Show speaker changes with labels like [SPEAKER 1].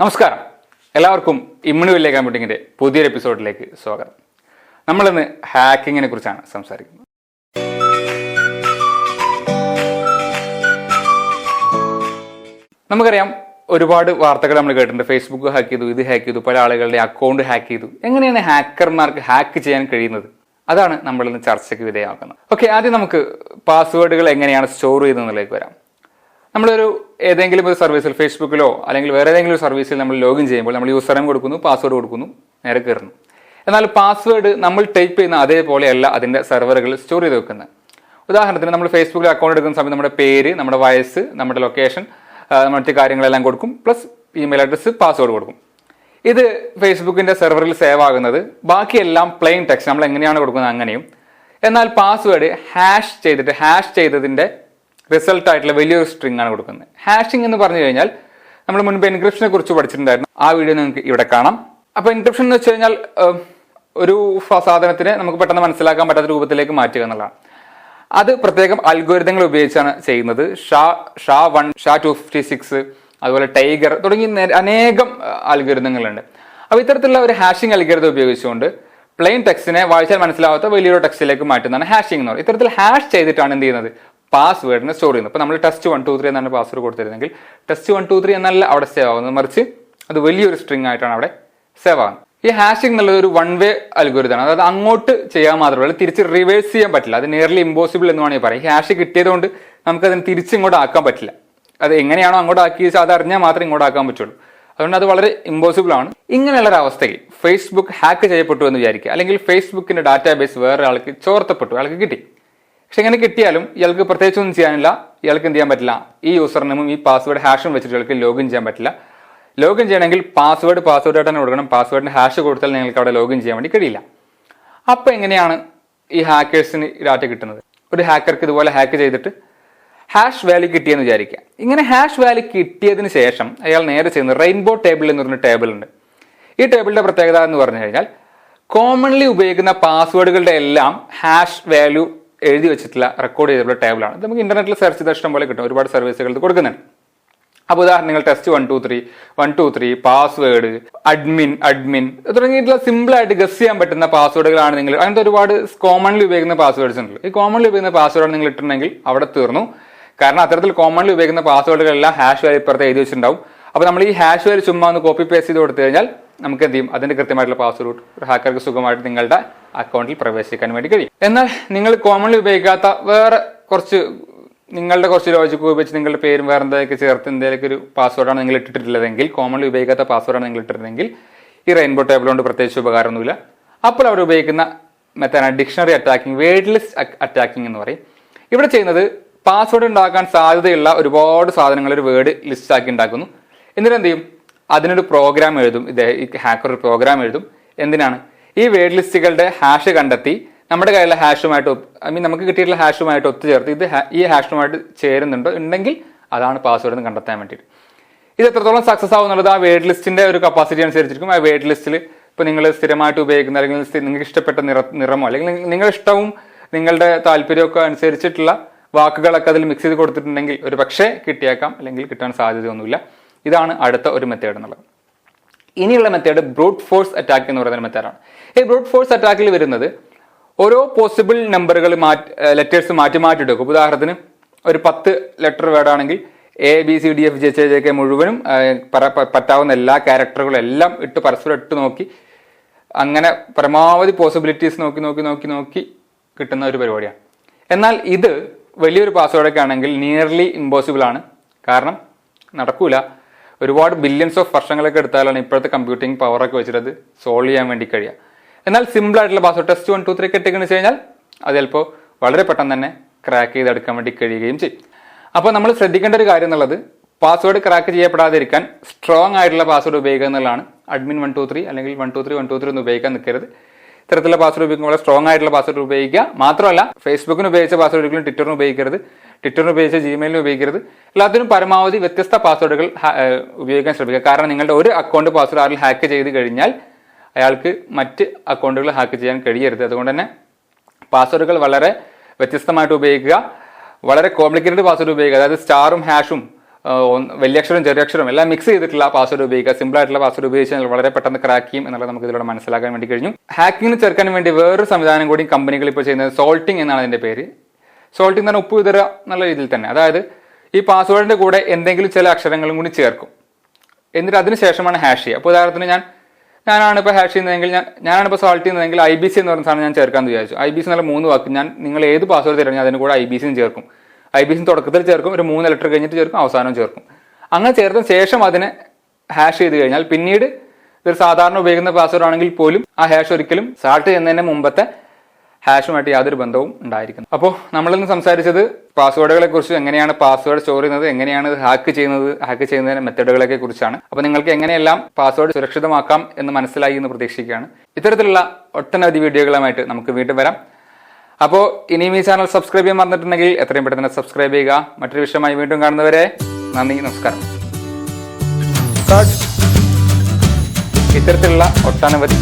[SPEAKER 1] നമസ്കാരം, എല്ലാവർക്കും ഇമ്മ്യൂണിവില്ലേ കമ്പ്യൂട്ടിങ്ങിന്റെ പുതിയൊരു എപ്പിസോഡിലേക്ക് സ്വാഗതം. നമ്മളിന്ന് ഹാക്കിങ്ങിനെ കുറിച്ചാണ് സംസാരിക്കുന്നത്. നമുക്കറിയാം, ഒരുപാട് വാർത്തകൾ നമ്മൾ കേട്ടിട്ടുണ്ട്. ഫേസ്ബുക്ക് ഹാക്ക് ചെയ്തു, ഇത് ഹാക്ക് ചെയ്തു, പല ആളുകളുടെ അക്കൗണ്ട് ഹാക്ക് ചെയ്തു. എങ്ങനെയാണ് ഹാക്കർമാർക്ക് ഹാക്ക് ചെയ്യാൻ കഴിയുന്നത്? അതാണ് നമ്മളിന്ന് ചർച്ചയ്ക്ക് വിധേയമാക്കുന്നത്. ഓക്കെ, ആദ്യം നമുക്ക് പാസ്വേഡുകൾ എങ്ങനെയാണ് സ്റ്റോർ ചെയ്യുന്നതിലേക്ക് വരാം. നമ്മളൊരു ഏതെങ്കിലും ഒരു സർവീസിൽ, ഫേസ്ബുക്കിലോ അല്ലെങ്കിൽ വേറെ ഏതെങ്കിലും ഒരു സർവീസിൽ നമ്മൾ ലോഗിൻ ചെയ്യുമ്പോൾ നമ്മൾ യൂസർ നെയിം കൊടുക്കുന്നു, പാസ്വേഡ് കൊടുക്കുന്നു, നേരെ കയറുന്നു. എന്നാൽ പാസ്വേഡ് നമ്മൾ ടൈപ്പ് ചെയ്യുന്ന അതേപോലെയല്ല അതിന്റെ സെർവറുകളിൽ സ്റ്റോർ ചെയ്ത് വെക്കുന്നത്. ഉദാഹരണത്തിന് നമ്മൾ ഫേസ്ബുക്കിൽ അക്കൗണ്ട് എടുക്കുന്ന സമയത്ത് നമ്മുടെ പേര്, നമ്മുടെ വയസ്സ്, നമ്മുടെ ലൊക്കേഷൻ, മറ്റു കാര്യങ്ങളെല്ലാം കൊടുക്കും, പ്ലസ് ഇമെയിൽ അഡ്രസ്സ്, പാസ്വേഡ് കൊടുക്കും. ഇത് ഫേസ്ബുക്കിന്റെ സെർവറിൽ സേവ് ആകുന്നത്. ബാക്കിയെല്ലാം പ്ലെയിൻ ടെക്സ്റ്റ് നമ്മൾ എങ്ങനെയാണ് കൊടുക്കുന്നത് അങ്ങനെയും. എന്നാൽ പാസ്വേഡ് ഹാഷ് ചെയ്തതിന്റെ റിസൾട്ട് ആയിട്ടുള്ള വലിയൊരു സ്ട്രിംഗ് ആണ് കൊടുക്കുന്നത്. ഹാഷിംഗ് എന്ന് പറഞ്ഞു കഴിഞ്ഞാൽ നമ്മൾ മുൻപ് എൻക്രിപ്ഷനെ കുറിച്ച് പഠിച്ചിട്ടുണ്ടായിരുന്നു. ആ വീഡിയോ നിങ്ങൾക്ക് ഇവിടെ കാണാം. അപ്പൊ എൻക്രിപ്ഷൻ എന്ന് വെച്ച് കഴിഞ്ഞാൽ ഒരു സാധനത്തിനെ നമുക്ക് പെട്ടെന്ന് മനസ്സിലാക്കാൻ പറ്റാത്ത രൂപത്തിലേക്ക് മാറ്റുക എന്നുള്ളതാണ്. അത് പ്രത്യേകം അൽഗോരിതങ്ങൾ ഉപയോഗിച്ചാണ് ചെയ്യുന്നത്. SHA-1, SHA-256, അതുപോലെ ടൈഗർ തുടങ്ങി അനേകം അൽഗോരിതങ്ങളുണ്ട്. അപ്പൊ ഇത്തരത്തിലുള്ള ഒരു ഹാഷിംഗ് അൽഗോരിതം ഉപയോഗിച്ചുകൊണ്ട് പ്ലെയിൻ ടെക്സ്റ്റിനെ വായിച്ചാൽ മനസ്സിലാവാത്ത വലിയൊരു ടെക്സ്റ്റിലേക്ക് മാറ്റുന്നതാണ് ഹാഷിംഗ് എന്ന് പറയുന്നത്. ഇത്തരത്തിൽ ഹാഷ് ചെയ്തിട്ടാണ് എന്ത് ചെയ്യുന്നത്? പാസ്വേഡിനെ സ്റ്റോർ ചെയ്യുന്നത്. ഇപ്പൊ നമ്മൾ ടെസ്റ്റ് 1 2 3 എന്നാണ് പാസ്വേഡ് കൊടുത്തിരുന്നെങ്കിൽ ടെസ്റ്റ് 1 2 3 എന്നല്ല അവിടെ സേവ് ആവുന്നത്, മറിച്ച് അത് വലിയൊരു സ്ട്രിംഗ് ആയിട്ടാണ് അവിടെ സേവ് ആകുന്നത്. ഈ ഹാഷിംഗ് എന്നുള്ളത് ഒരു വൺ വേ അൽഗോരിതമാണ്. അതായത് അങ്ങോട്ട് ചെയ്യാൻ മാത്രമല്ല, തിരിച്ച് റിവേഴ്സ് ചെയ്യാൻ പറ്റില്ല. അത് നിയർലി ഇമ്പോസിബിൾ എന്ന് വേണമെങ്കിൽ പറയാം. ഈ ഹാഷ് കിട്ടിയതുകൊണ്ട് നമുക്ക് അതിന് തിരിച്ച് ഇങ്ങോട്ട് ആക്കാൻ പറ്റില്ല. അത് എങ്ങനെയാണോ അങ്ങോട്ട് ആക്കി വെച്ചാൽ അത് അറിഞ്ഞാൽ മാത്രമേ ഇങ്ങോട്ട് ആക്കാൻ പറ്റുള്ളൂ. അതുകൊണ്ട് അത് വളരെ ഇമ്പോസിബിൾ ആണ്. ഇങ്ങനെയുള്ള ഒരു അവസ്ഥയിൽ ഫേസ്ബുക്ക് ഹാക്ക് ചെയ്യപ്പെട്ടു എന്ന് വിചാരിക്കുക, അല്ലെങ്കിൽ ഫേസ്ബുക്കിന്റെ ഡാറ്റാബേസ് വേറെ ആൾക്ക് ചോർത്തപ്പെട്ടു, ആൾക്ക് കിട്ടി. പക്ഷെ എങ്ങനെ കിട്ടിയാലും ഇയാൾക്ക് പ്രത്യേകിച്ചൊന്നും ചെയ്യാനില്ല. ഇയാൾക്ക് എന്ത് ചെയ്യാൻ പറ്റില്ല? ഈ യൂസർ നെയിമും ഈ പാസ്വേഡ് ഹാഷും വെച്ചിട്ട് ഇയാൾക്ക് ലോഗിൻ ചെയ്യാൻ പറ്റില്ല. ലോഗിൻ ചെയ്യണമെങ്കിൽ പാസ്വേഡ് ആയിട്ട് തന്നെ കൊടുക്കണം. പാസ്വേഡിന് ഹാഷ് കൊടുത്താൽ നിങ്ങൾക്ക് അവിടെ ലോഗിൻ ചെയ്യാൻ വേണ്ടി കഴിയില്ല. അപ്പൊ എങ്ങനെയാണ് ഈ ഹാക്കേഴ്സിന് ഡാറ്റ കിട്ടുന്നത്? ഒരു ഹാക്കർക്ക് ഇതുപോലെ ഹാക്ക് ചെയ്തിട്ട് ഹാഷ് വാല്യൂ കിട്ടിയെന്ന് വിചാരിക്കുക. ഇങ്ങനെ ഹാഷ് വാല്യൂ കിട്ടിയതിന് ശേഷം അയാൾ നേരെ ചെയ്യുന്നത് റെയിൻബോ ടേബിൾ എന്ന് പറഞ്ഞ ടേബിൾ ഉണ്ട്. ഈ ടേബിളിന്റെ പ്രത്യേകത എന്ന് പറഞ്ഞു കഴിഞ്ഞാൽ കോമൺലി ഉപയോഗിക്കുന്ന പാസ്വേഡുകളുടെ എല്ലാം ഹാഷ് വാല്യൂ എഴുതി വെച്ചിട്ടുള്ള റെക്കോർഡ് ചെയ്തിട്ടുള്ള ടേബിളാണ്. നമുക്ക് ഇന്റർനെറ്റിൽ സെർച്ച് ചെയ്ത ഇഷ്ടം പോലെ കിട്ടും. ഒരുപാട് സർവീസുകൾ ഇത് കൊടുക്കുന്നുണ്ട്. അപ്പോൾ ഉദാഹരണം, നിങ്ങൾ ടെസ്റ്റ് 1 2 3 പാസ്വേഡ്, അഡ്മിൻ തുടങ്ങിയിട്ടുള്ള സിമ്പിൾ ആയിട്ട് ഗസ് ചെയ്യാൻ പറ്റുന്ന പാസ്വേഡുകളാണ് നിങ്ങൾ. അങ്ങനത്തെ ഒരുപാട് കോമൺലി ഉപയോഗിക്കുന്ന പാസ്വേഡ്സ് ഉണ്ട്. ഈ കോമൺലി ഉപയോഗിക്കുന്ന പാസ്വേഡാണ് നിങ്ങൾ ഇട്ടിട്ടുണ്ടെങ്കിൽ അവിടെ തീർന്നു. കാരണം അത്തരത്തിൽ കോമൺലി ഉപയോഗിക്കുന്ന പാസ്വേഡുകളെല്ലാം ഹാഷ് വാല്യൂ ഇപ്പുറത്ത് എഴുതി വെച്ചിട്ടുണ്ടാവും. അപ്പോൾ നമ്മൾ ഈ ഹാഷ് വാല്യൂ ചുമ്മാ ഒന്ന് കോപ്പി പേസ്റ്റ് ചെയ്ത് കൊടുത്തു കഴിഞ്ഞാൽ നമുക്ക് എന്ത് ചെയ്യും? അതിന്റെ കൃത്യമായിട്ടുള്ള പാസ്വേഡ് ഹാക്കർക്ക് സുഖമായിട്ട് നിങ്ങളുടെ അക്കൗണ്ടിൽ പ്രവേശിക്കാൻ വേണ്ടി കഴിയും. എന്നാൽ നിങ്ങൾ കോമൺലി ഉപയോഗിക്കാത്ത വേറെ നിങ്ങളുടെ കുറച്ച് ലോജിക്ക് ഉപയോഗിച്ച് നിങ്ങളുടെ പേരും വേറെ എന്തൊക്കെ ചേർത്ത് എന്തെങ്കിലും ഒരു പാസ്വേഡാണ് നിങ്ങൾ ഇട്ടിട്ടുള്ളതെങ്കിൽ, കോമൺലി ഉപയോഗിക്കാത്ത പാസ്വേഡാണ് നിങ്ങൾ ഇട്ടിട്ടുണ്ടെങ്കിൽ ഈ റെയിൻബോ ടേബിൾ കൊണ്ട് പ്രത്യേകിച്ച് ഉപകാരമൊന്നുമില്ല. അപ്പോൾ അവർ ഉപയോഗിക്കുന്ന മെത്തേഡാണ് dictionary attacking, word list attacking എന്ന് പറയും. ഇവിടെ ചെയ്യുന്നത് പാസ്വേഡ് ഉണ്ടാക്കാൻ സാധ്യതയുള്ള ഒരുപാട് സാധനങ്ങൾ ഒരു വേർഡ് ലിസ്റ്റ് ആക്കി ഉണ്ടാക്കുന്നു. എന്നിട്ട് എന്ത് ചെയ്യും? അതിനൊരു പ്രോഗ്രാം എഴുതും. ഈ ഹാക്കർ ഒരു പ്രോഗ്രാം എഴുതും. എന്തിനാണ്? ഈ വേർഡ് ലിസ്റ്റുകളുടെ ഹാഷ് കണ്ടെത്തി നമ്മുടെ കയ്യിലുള്ള ഹാഷുമായിട്ട്, നമുക്ക് കിട്ടിയിട്ടുള്ള ഹാഷുമായിട്ട് ഒത്തുചേർത്ത് ഇത് ഈ ഹാഷുമായിട്ട് ചേരുന്നുണ്ടോ ഉണ്ടെങ്കിൽ അതാണ് പാസ്വേഡ് എന്ന് കണ്ടെത്താൻ വേണ്ടിയിട്ട്. ഇത് എത്രത്തോളം സക്സസ് ആവും എന്നുള്ളത് ആ വേർഡ് ലിസ്റ്റിന്റെ ഒരു കപ്പാസിറ്റി അനുസരിച്ചിരിക്കും. ആ വേർഡ് ലിസ്റ്റിൽ ഇപ്പൊ നിങ്ങൾ സ്ഥിരമായിട്ട് ഉപയോഗിക്കുന്ന, അല്ലെങ്കിൽ നിങ്ങൾക്ക് ഇഷ്ടപ്പെട്ട നിറമോ അല്ലെങ്കിൽ നിങ്ങളുടെ ഇഷ്ടവും നിങ്ങളുടെ താല്പര്യമൊക്കെ അനുസരിച്ചിട്ടുള്ള വാക്കുകളൊക്കെ അതിൽ മിക്സ് ചെയ്ത് കൊടുത്തിട്ടുണ്ടെങ്കിൽ ഒരു പക്ഷേ കിട്ടിയേക്കാം, അല്ലെങ്കിൽ കിട്ടാൻ സാധ്യതയൊന്നുമില്ല. ഇതാണ് അടുത്ത ഒരു മെത്തേഡ് എന്നുള്ളത്. ഇനിയുള്ള മെത്തേഡ് ബ്രൂട്ട് ഫോഴ്സ് അറ്റാക്ക് എന്ന് പറയുന്ന മെത്തേഡാണ്. ഈ ബ്രൂട്ട് ഫോഴ്സ് അറ്റാക്കിൽ വരുന്നത് ഓരോ പോസിബിൾ നമ്പറുകൾ ലെറ്റേഴ്സ് മാറ്റി എടുക്കും. ഉദാഹരണത്തിന് ഒരു 10 ലെറ്റർ വേർഡ് ആണെങ്കിൽ ABCDFGHJK മുഴുവനും പറ്റാവുന്ന എല്ലാ ക്യാരക്ടറുകളും എല്ലാം പരസ്പരം ഇട്ട് നോക്കി, അങ്ങനെ പരമാവധി പോസിബിലിറ്റീസ് നോക്കി കിട്ടുന്ന ഒരു പരിപാടിയാണ്. എന്നാൽ ഇത് വലിയൊരു പാസ്വേഡൊക്കെ ആണെങ്കിൽ നിയർലി ഇമ്പോസിബിൾ ആണ്. കാരണം നടക്കൂല. ഒരുപാട് ബില്യൺസ് ഓഫ് വർഷങ്ങളൊക്കെ എടുത്താലാണ് ഇപ്പോഴത്തെ കമ്പ്യൂട്ടിംഗ് പവറൊക്കെ വെച്ചിട്ട് അത് സോൾവ് ചെയ്യാൻ വേണ്ടി കഴിയുക. എന്നാൽ സിമ്പിൾ ആയിട്ടുള്ള പാസ്വേഡ് ടെസ്റ്റ് 1 2 3 കിട്ടിയെന്ന് വെച്ച് കഴിഞ്ഞാൽ അത് ചിലപ്പോൾ വളരെ പെട്ടെന്ന് തന്നെ ക്രാക്ക് ചെയ്തെടുക്കാൻ വേണ്ടി കഴിയുകയും ചെയ്യും. അപ്പോൾ നമ്മൾ ശ്രദ്ധിക്കേണ്ട ഒരു കാര്യം എന്നുള്ളത്, പാസ്വേഡ് ക്രാക്ക് ചെയ്യപ്പെടാതിരിക്കാൻ സ്ട്രോങ് ആയിട്ടുള്ള പാസ്വേഡ് ഉപയോഗിക്കുക എന്നുള്ളതാണ്. അഡ്മിൻ 1 2 3 അല്ലെങ്കിൽ 1 2 3 1 2 3 ഒന്നും ഉപയോഗിക്കാൻ നിൽക്കരുത്. ഇത്തരത്തിലുള്ള പാസ്വേഡ് ഉപയോഗിക്കുമ്പോൾ സ്ട്രോങ് ആയിട്ടുള്ള പാസ്വേഡ് ഉപയോഗിക്കുക. മാത്രമല്ല, ഫേസ്ബുക്കിന് ഉപയോഗിച്ച പാസ്വേഡ് ഒരിക്കലും ട്വിറ്ററിന് ഉപയോഗിക്കരുത്, ട്വിറ്ററിന് ഉപയോഗിച്ച ജിമെയിലിന് ഉപയോഗിക്കരുത്. എല്ലാത്തിനും പരമാവധി വ്യത്യസ്ത പാസ്വേഡുകൾ ഉപയോഗിക്കാൻ ശ്രമിക്കുക. കാരണം നിങ്ങളുടെ ഒരു അക്കൗണ്ട് പാസ്വേഡ് ആരിൽ ഹാക്ക് ചെയ്ത് കഴിഞ്ഞാൽ അയാൾക്ക് മറ്റ് അക്കൗണ്ടുകൾ ഹാക്ക് ചെയ്യാൻ കഴിയരുത്. അതുകൊണ്ട് തന്നെ പാസ്വേഡുകൾ വളരെ വ്യത്യസ്തമായിട്ട് ഉപയോഗിക്കുക. വളരെ കോംപ്ലിക്കേറ്റഡ് പാസ്വേഡ് ഉപയോഗിക്കുക. അതായത് സ്റ്റാറും ഹാഷും വലിയ അക്ഷരവും ചെറിയ അക്ഷരവും എല്ലാം മിക്സ് ചെയ്തിട്ടുള്ള പാസ്വേഡ് ഉപയോഗിക്കുക. സിമ്പിൾ ആയിട്ടുള്ള പാസ്വേഡ് ഉപയോഗിച്ചാൽ വളരെ പെട്ടെന്ന് ക്രാക്ക് ചെയ്യും എന്നുള്ളത് നമുക്ക് ഇതിലൂടെ മനസ്സിലാക്കാൻ വേണ്ടി കഴിഞ്ഞു. ഹാക്കിങ്ങിന് ചേർക്കാൻ വേണ്ടി വേറൊരു സംവിധാനം കൂടി കമ്പനികൾ ഇപ്പോൾ ചെയ്യുന്നത് സോൾട്ടിങ് എന്നാണ് അതിന്റെ പേര്. സോൾട്ടിങ് തന്നെ ഉപ്പ് വിതറുക എന്നുള്ള രീതിയിൽ തന്നെ. അതായത് ഈ പാസ്വേഡിന്റെ കൂടെ എന്തെങ്കിലും ചില അക്ഷരങ്ങളും കൂടി ചേർക്കും. എന്നിട്ട് അതിന് ശേഷമാണ് ഹാഷ് ചെയ്യുക. അപ്പോൾ ഉദാഹരണത്തിന് ഞാനാണ് ഇപ്പോൾ ഹാഷ് ചെയ്യുന്നതെങ്കിൽ ഞാനാണ് ഇപ്പോൾ സോൾട്ട് ചെയ്യുന്നതെങ്കിൽ IBC എന്ന് പറയുന്ന സാധനം ഞാൻ ചേർക്കാമെന്ന് വിചാരിച്ചു. IBC എന്നുള്ള 3 വാക്ക് നിങ്ങൾ ഏത് പാസ്വേഡ് തിരഞ്ഞാൽ അതിന് കൂടെ IBC ചേർക്കും. IBC തുടക്കത്തിൽ ചേർക്കും, ഒരു 3 ലെറ്റർ കഴിഞ്ഞിട്ട് ചേർക്കും, അവസാനം ചേർക്കും. അങ്ങനെ ചേർത്തതിന് ശേഷം അതിനെ ഹാഷ് ചെയ്ത് കഴിഞ്ഞാൽ പിന്നീട് ഇതൊരു സാധാരണ ഉപയോഗിക്കുന്ന പാസ്വേഡ് ആണെങ്കിൽ പോലും ആ ഹാഷ് ഒരിക്കലും സ്റ്റാർട്ട് ചെയ്യുന്നതിന് മുമ്പത്തെ ഹാഷുമായിട്ട് യാതൊരു ബന്ധവും ഉണ്ടായിരിക്കുന്നു. അപ്പോൾ നമ്മളിന്ന് സംസാരിച്ചത് പാസ്വേഡുകളെ കുറിച്ച്, എങ്ങനെയാണ് പാസ്വേഡ് സ്റ്റോർ ചെയ്യുന്നത്, എങ്ങനെയാണ് ഹാക്ക് ചെയ്യുന്നതിന്റെ മെത്തഡുകളെ കുറിച്ചാണ്. അപ്പോൾ നിങ്ങൾക്ക് എങ്ങനെയെല്ലാം പാസ്വേഡ് സുരക്ഷിതമാക്കാം എന്ന് മനസ്സിലായി എന്ന് പ്രതീക്ഷിക്കുകയാണ്. ഇത്തരത്തിലുള്ള ഒട്ടനവധി വീഡിയോകളുമായിട്ട് നമുക്ക് വീണ്ടും വരാം. അപ്പോൾ ഇനിയും ഈ ചാനൽ സബ്സ്ക്രൈബ് ചെയ്യാൻ മറന്നിട്ടുണ്ടെങ്കിൽ എത്രയും പെട്ടെന്ന് സബ്സ്ക്രൈബ് ചെയ്യുക. മറ്റൊരു വിഷയമായി വീണ്ടും കാണുന്നവരെ നന്ദി, നമസ്കാരം. ഇത്തരത്തിലുള്ള ഒട്ടനവധി